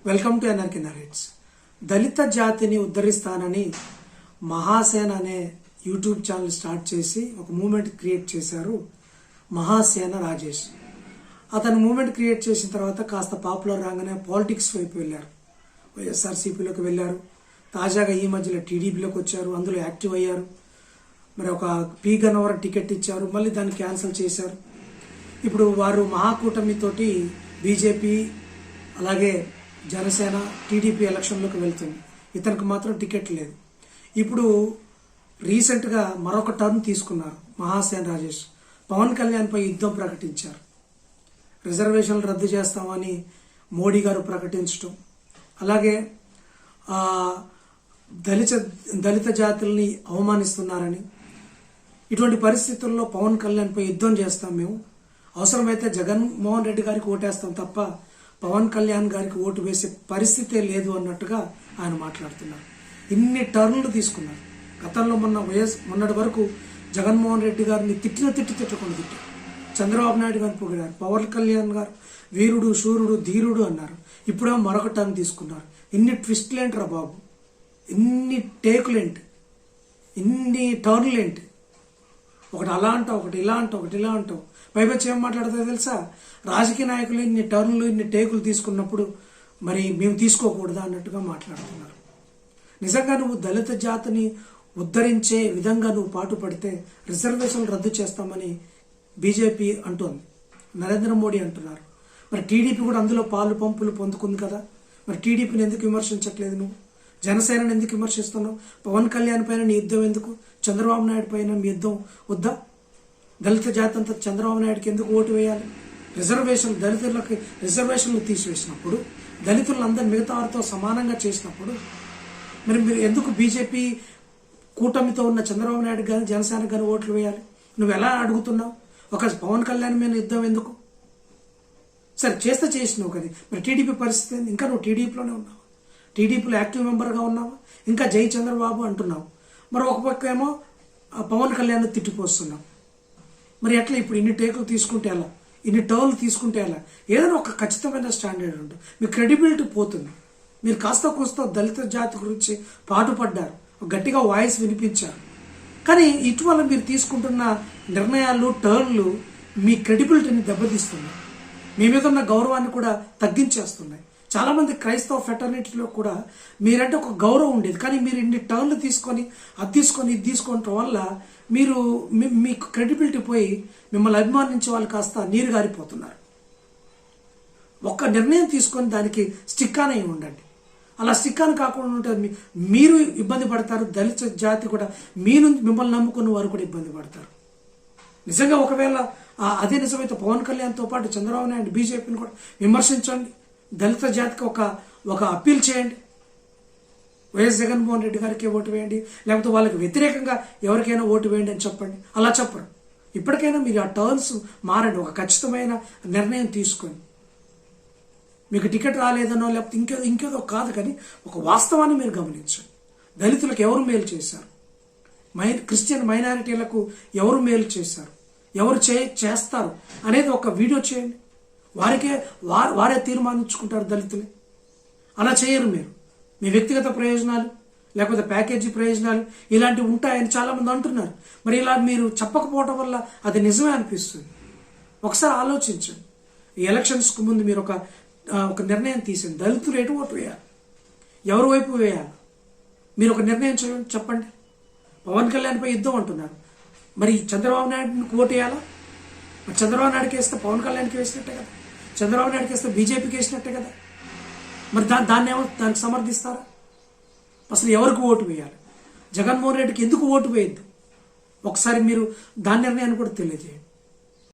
Welcome to NRK narrates. దళిత జాతిని ఉద్ధరిస్తానని మహాసేన అనే యూట్యూబ్ ఛానల్ స్టార్ట్ చేసి ఒక మూమెంట్ క్రియేట్ చేశారు మహాసేన రాజేష్. అతను మూమెంట్ క్రియేట్ చేసిన తర్వాత కాస్త పాపులర్ రాగానే పాలిటిక్స్ వైపు వెళ్ళారు. వైఎస్ఆర్సీపీలోకి వెళ్ళారు. తాజాగా ఈ మధ్యలో టీడీపీలోకి వచ్చారు. అందులో యాక్టివ్ అయ్యారు. మరి ఒక పి గన్నవరం టికెట్ ఇచ్చారు, మళ్ళీ దాన్ని క్యాన్సిల్ చేశారు. ఇప్పుడు వారు మహాకూటమితోటి బీజేపీ అలాగే జనసేన టీడీపీ ఎలక్షన్లోకి వెళ్తుంది. ఇతనికి మాత్రం టికెట్ లేదు. ఇప్పుడు రీసెంట్గా మరొక టర్న్ తీసుకున్నారు మహాసేన రాజేష్. పవన్ కళ్యాణ్పై యుద్ధం ప్రకటించారు. రిజర్వేషన్లు రద్దు చేస్తామని మోడీ గారు ప్రకటించడం, అలాగే దళిత జాతుల్ని అవమానిస్తున్నారని, ఇటువంటి పరిస్థితుల్లో పవన్ కళ్యాణ్పై యుద్ధం చేస్తాం, మేము అవసరమైతే జగన్మోహన్ రెడ్డి గారికి ఓటేస్తాం తప్ప పవన్ కళ్యాణ్ గారికి ఓటు వేసే పరిస్థితే లేదు అన్నట్టుగా ఆయన మాట్లాడుతున్నారు. ఇన్ని టర్న్లు తీసుకున్నారు. గతంలో మొన్నటి వరకు జగన్మోహన్ రెడ్డి గారిని తిట్టకుండా తిట్టారు. చంద్రబాబు నాయుడు గారిని పొగిడారు. పవన్ కళ్యాణ్ గారు వీరుడు, శూరుడు, ధీరుడు అన్నారు. ఇప్పుడేమో మరొక టర్న్ తీసుకున్నారు. ఇన్ని ట్విస్ట్లేంటిరా బాబు, ఇన్ని టేకులేంటి, ఇన్ని టర్న్లేంటి? ఒకటి అలా అంటావు, ఒకటి ఇలా అంటావు, ఒకటి ఇలా అంటావు. పైపచ్చి ఏం మాట్లాడుతుందో తెలుసా? రాజకీయ నాయకులు ఇన్ని టర్న్లు, ఇన్ని టేకులు తీసుకున్నప్పుడు మరి మేము తీసుకోకూడదా అన్నట్టుగా మాట్లాడుతున్నారు. నిజంగా నువ్వు దళిత జాతిని ఉద్ధరించే విధంగా నువ్వు పాటుపడితే రిజర్వేషన్లు రద్దు చేస్తామని బీజేపీ అంటోంది, నరేంద్ర మోడీ అంటున్నారు. మరి టీడీపీ కూడా అందులో పాలు పంపులు పొందుకుంది కదా. మరి టీడీపీని ఎందుకు విమర్శించట్లేదు నువ్వు? జనసేనని ఎందుకు విమర్శిస్తున్నావు? పవన్ కళ్యాణ్ పైన నీ యుద్ధం ఎందుకు? చంద్రబాబు నాయుడు పైన మీ యుద్ధం వద్దా? దళిత జాతి అంతా చంద్రబాబు నాయుడుకి ఎందుకు ఓటు వేయాలి? దళితులకి రిజర్వేషన్లు తీసివేసినప్పుడు, దళితులను అందరు మిగతా వారితో సమానంగా చేసినప్పుడు మరి మీరు ఎందుకు బీజేపీ కూటమితో ఉన్న చంద్రబాబు నాయుడు కానీ జనసేనకు కానీ ఓట్లు వేయాలి? నువ్వు ఎలా అడుగుతున్నావు? ఒక పవన్ కళ్యాణ్ మీద యుద్ధం ఎందుకు? సరే చేస్తే చేసినావు కదా. మరి టీడీపీ పరిస్థితి ఏంది? ఇంకా నువ్వు టీడీపీలోనే ఉన్నావు. టీడీపీలో యాక్టివ్ మెంబర్గా ఉన్నావు. ఇంకా జై చంద్రబాబు అంటున్నావు. మరి ఒక పక్క ఏమో పవన్ కళ్యాణ్ తిట్టిపోస్తున్నావు. మరి ఎట్లా ఇప్పుడు ఇన్ని టేకులు తీసుకుంటే ఎలా? ఇన్ని టర్న్లు తీసుకుంటే ఎలా? ఏదైనా ఒక ఖచ్చితమైన స్టాండర్డ్ ఉంటుంది. మీ క్రెడిబిలిటీ పోతుంది. మీరు కాస్త కూస్త దళిత జాతి గురించి పాటుపడ్డారు, గట్టిగా వాయిస్ వినిపించారు. కానీ ఇటీవల మీరు తీసుకుంటున్న నిర్ణయాలు, టర్న్లు మీ క్రెడిబిలిటీని దెబ్బతీస్తున్నాయి. మీ మీద ఉన్న గౌరవాన్ని కూడా తగ్గించేస్తున్నాయి. చాలామంది క్రైస్తవ ఫెటర్నిటీలో కూడా మీరంటే ఒక గౌరవం ఉండేది. కానీ మీరు ఇన్ని టర్న్లు తీసుకొని ఇది తీసుకోవటం వల్ల మీకు క్రెడిబిలిటీ పోయి మిమ్మల్ని అభిమానించే వాళ్ళు కాస్త నీరు గారిపోతున్నారు. ఒక్క నిర్ణయం తీసుకొని దానికి స్టిక్ అనే ఉండండి. అలా స్టిక్ అని కాకుండా ఉంటే మీరు ఇబ్బంది పడతారు. దళిత జాతి కూడా మిమ్మల్ని నమ్ముకున్న వారు కూడా ఇబ్బంది పడతారు. నిజంగా ఒకవేళ అదే నిజమైతే పవన్ కళ్యాణ్తో పాటు చంద్రబాబు నాయుడు బీజేపీని కూడా విమర్శించండి. దళిత జాతికి ఒక అప్పీల్ చేయండి. వైఎస్ జగన్మోహన్ రెడ్డి గారికి ఓటు వేయండి, లేకపోతే వాళ్ళకి వ్యతిరేకంగా ఎవరికైనా ఓటు వేయండి అని చెప్పండి. అలా చెప్పరు. ఇప్పటికైనా మీరు ఆ టర్న్స్ మారండి. ఒక ఖచ్చితమైన నిర్ణయం తీసుకొని, మీకు టికెట్ రాలేదనో లేకపోతే ఇంకేదో కాదు, కానీ ఒక వాస్తవాన్ని మీరు గమనించండి. దళితులకు ఎవరు మేలు చేశారు? క్రిస్టియన్ మైనారిటీలకు ఎవరు మేలు చేశారు? ఎవరు చేస్తారు అనేది ఒక వీడియో చేయండి. వారే తీర్మానించుకుంటారు దళితులే. అలా చేయరు మీరు. మీ వ్యక్తిగత ప్రయోజనాలు లేకపోతే ప్యాకేజీ ప్రయోజనాలు ఇలాంటివి ఉంటాయని చాలామంది అంటున్నారు. మరి ఇలా మీరు చెప్పకపోవడం వల్ల అది నిజమే అనిపిస్తుంది. ఒకసారి ఆలోచించండి. ఈ ఎలక్షన్స్కు ముందు మీరు ఒక నిర్ణయం తీసింది. దళితులు ఎటు ఓటు వేయాలి, ఎవరి వైపు వేయాలి, మీరు ఒక నిర్ణయం చెప్పండి. పవన్ కళ్యాణ్పై యుద్ధం అంటున్నారు. మరి చంద్రబాబు నాయుడుకి ఓటు వేయాలా? మరి చంద్రబాబు నాయుడుకి వేస్తే పవన్ కళ్యాణ్కి వేసినట్టే కదా. చంద్రబాబు నాయుడుకి వేస్తే బీజేపీకి వేసినట్టే కదా. మరి దానికి సమర్థిస్తారా? అసలు ఎవరికి ఓటు వేయాలి? జగన్మోహన్ రెడ్డికి ఎందుకు ఓటు వేయద్దు? ఒకసారి మీరు దాని నిర్ణయాన్ని కూడా తెలియజేయండి.